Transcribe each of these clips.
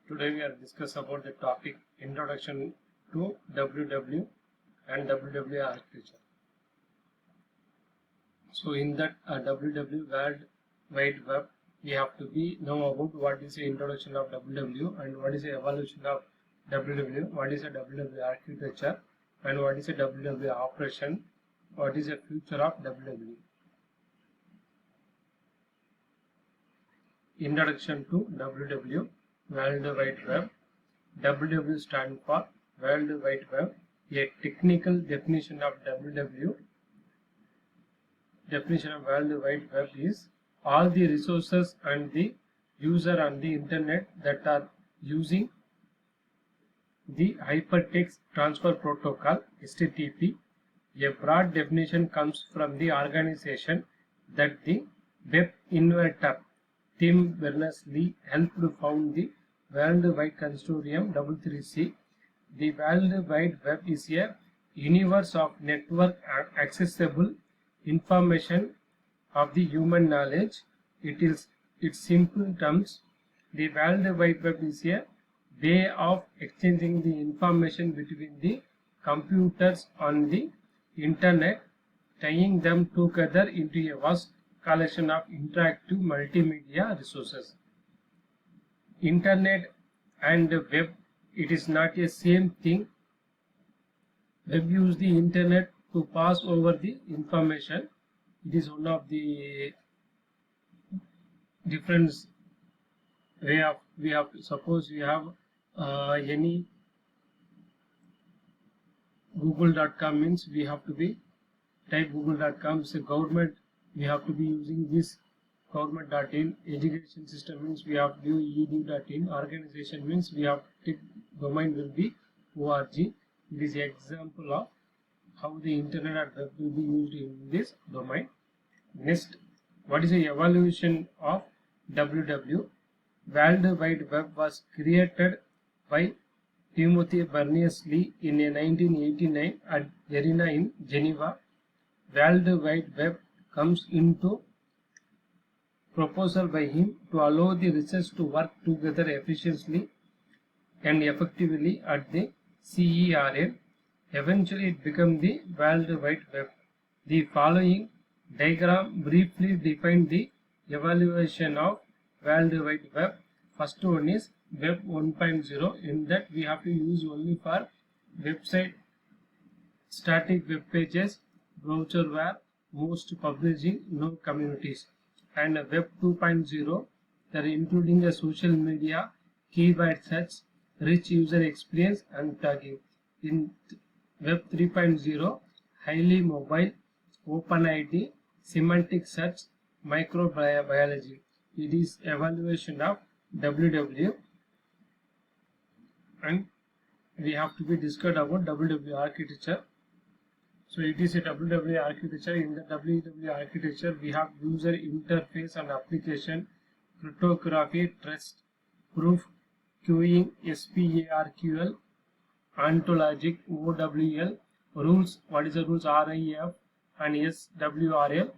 Today we are discuss about the topic Introduction to WW and WW architecture. So in that WW World Wide Web, we have to know about what is the introduction of WW and what is the evolution of WW, what is a WW architecture and what is a WW operation, what is the future of WW. Introduction to WW World Wide Web. WW stands for World Wide Web. A technical definition of WW, definition of World Wide Web is all the resources and the user on the internet that are using the Hypertext Transfer Protocol (HTTP). A broad definition comes from the organization that the web inventor Tim Berners-Lee helped found the World Wide Consortium (W3C). The World Wide Web is a universe of network accessible information of the human knowledge. Its simple terms, the World Wide Web is a way of exchanging the information between the computers on the internet, tying them together into a vast collection of interactive multimedia resources. Internet and web, it is not a same thing. Web use the internet to pass over the information. It is one of the different way of suppose we have any google.com means we have to type google.com. So government, we have to be using this government.in. Education system means we have to do edu.in. Organization means we have to domain will be org. It is an example of how the internet and web will be used in this domain. Next, what is the evolution of WW? World Wide Web was created by Timothy Berners-Lee in 1989 at ERINA in Geneva. World Wide Web comes into proposal by him to allow the research to work together efficiently and effectively at the CERN. Eventually it became the World Wide Web. The following diagram briefly defines the evaluation of World Wide Web. First one is Web 1.0. In that we have to use only for website, static web pages, browserware, most publishing, no communities. And Web 2.0, that including the social media, keyword search, rich user experience and tagging. In Web 3.0, highly mobile, OpenID, semantic search, microbiology. It is evaluation of WW, and we have to be discussed about WW architecture. So it is a WW architecture. In the WW architecture, we have user interface and application, cryptography, trust, proof, queuing, SPARQL, ontologic, OWL, rules, what is the rules, RIF and SWRL,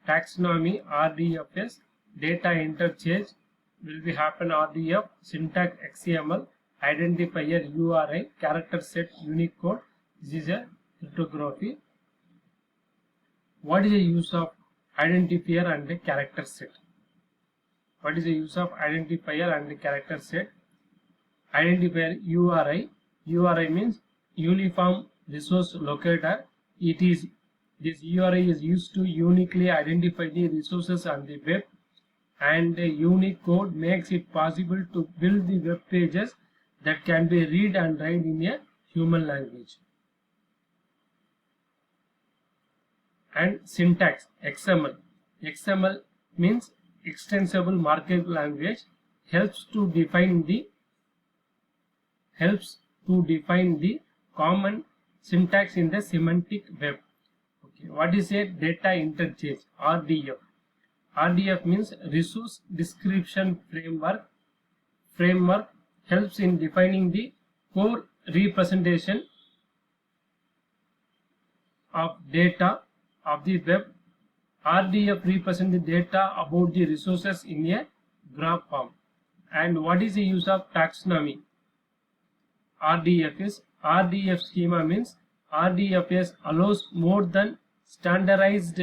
taxonomy, RDFS, data interchange will be happen RDF, syntax XML, identifier URI, character set Unicode. This is a cryptography. What is the use of identifier and the character set? What is the use of identifier and the character set? Identifier URI. URI means Uniform Resource Locator. This URI is used to uniquely identify the resources on the web, and Unicode makes it possible to build the web pages that can be read and write in a human language. And syntax XML. XML means extensible markup language, helps to define the common syntax in the semantic web. Okay, what is a data interchange? RDF. RDF means resource description framework. Framework helps in defining the core representation of data of the web. RDF represents the data about the resources in a graph form, And what is the use of taxonomy? RDF schema means RDFS allows more than standardized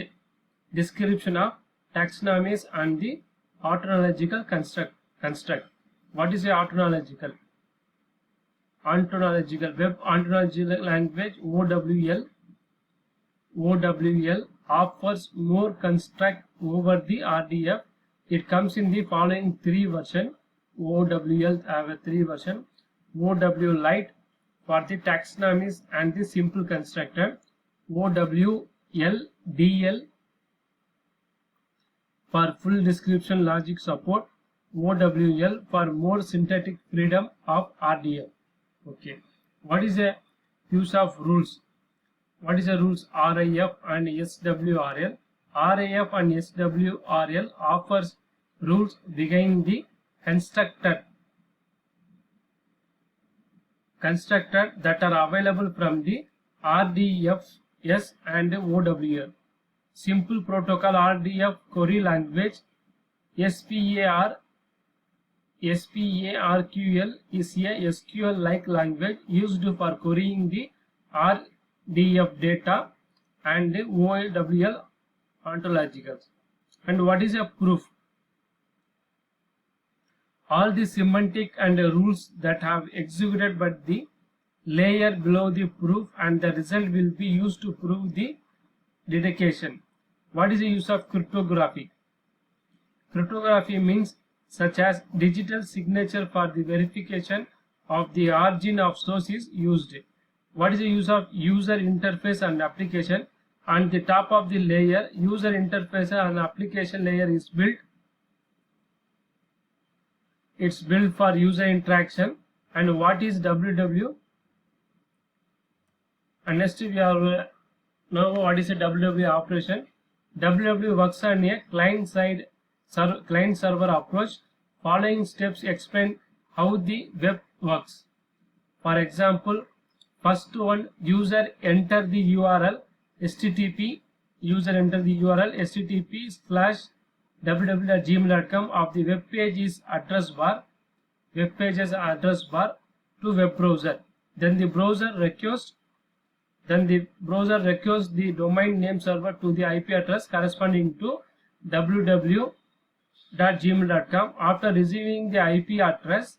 description of taxonomies and the ontological construct. What is a ontological? Ontological web ontological language OWL offers more construct over the RDF. It comes in the following three versions. OWL have a three version. OW Lite for the taxonomies and the simple constructor. OWL DL for full description logic support. OWL for more synthetic freedom of RDF. Okay. What is the use of rules? What is the rules? RIF and SWRL. RIF and SWRL offers rules behind the constructor that are available from the RDFS and OWL. Simple protocol RDF query language SPARQL is a SQL-like language used for querying the RDF data and OWL ontologicals. And what is a proof? All the semantic and rules that have executed by the layer below the proof, and the result will be used to prove the dedication. What is the use of cryptography? Cryptography means such as digital signature for the verification of the origin of source is used. What is the use of user interface and application? On the top of the layer, user interface and application layer is built. It's built for user interaction. And what is WW? And next we are now what is a WW operation? WW works on a client server approach. Following steps explain how the web works. For example, first one, user enter the URL http. User enter the URL http:/www.gmail.com of the web page is address bar. Web page's address bar to web browser. Then the browser requires the domain name server to the IP address corresponding to www.gmail.com. After receiving the IP address,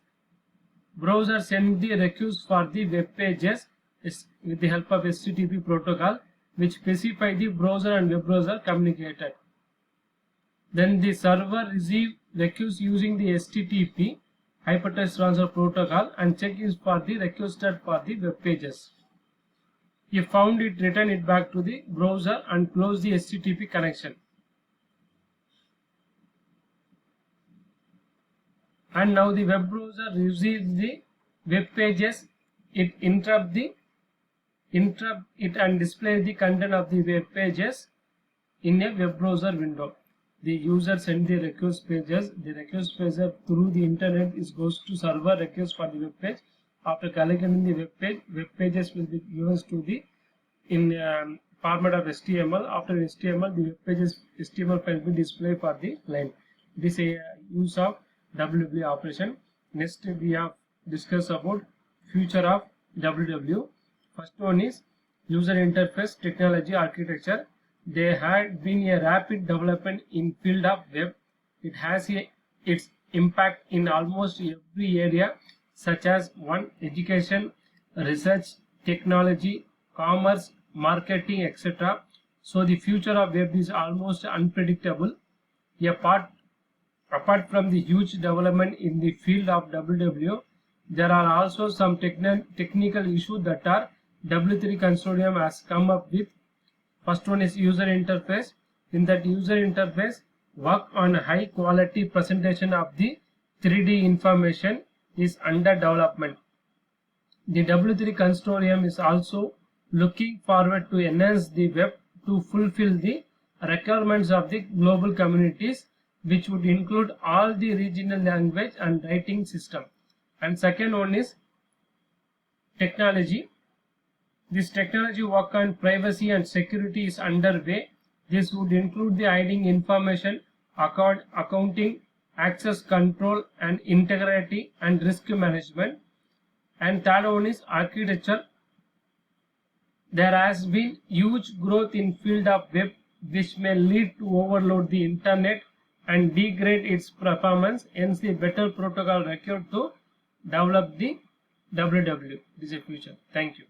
browser sends the request for the web pages with the help of HTTP protocol, which specify the browser and web browser communicated. Then the server receives requests using the HTTP hypertext transfer protocol and checks for the requested for the web pages. If found, it return it back to the browser and close the HTTP connection. And now the web browser receives the web pages. It interrupt it and display the content of the web pages in a web browser window. The user sends the request pages. The request pages through the internet goes to server request for the web page. After collecting the web pages will be given to the in format of HTML. After HTML, the web pages HTML file will be displayed for the client. This is a use of WW operation. Next, we have discussed about future of WW. First one is user interface technology architecture. There had been a rapid development in field of web. It has its impact in almost every area, such as one, education, research, technology, commerce, marketing, etc. So the future of web is almost unpredictable. Apart from the huge development in the field of WW, there are also some technical issues that our W3 consortium has come up with. First one is user interface. In that user interface, work on high quality presentation of the 3D information is under development. The W3 consortium is also looking forward to enhance the web to fulfill the requirements of the global communities, which would include all the regional language and writing system. And second one is technology. This technology work on privacy and security is underway. This would include the hiding information, accounting, access control and integrity and risk management. And third one is architecture. There has been huge growth in field of web, which may lead to overload the internet and degrade its performance. Hence, the better protocol required to develop the WWW. This is a future. Thank you.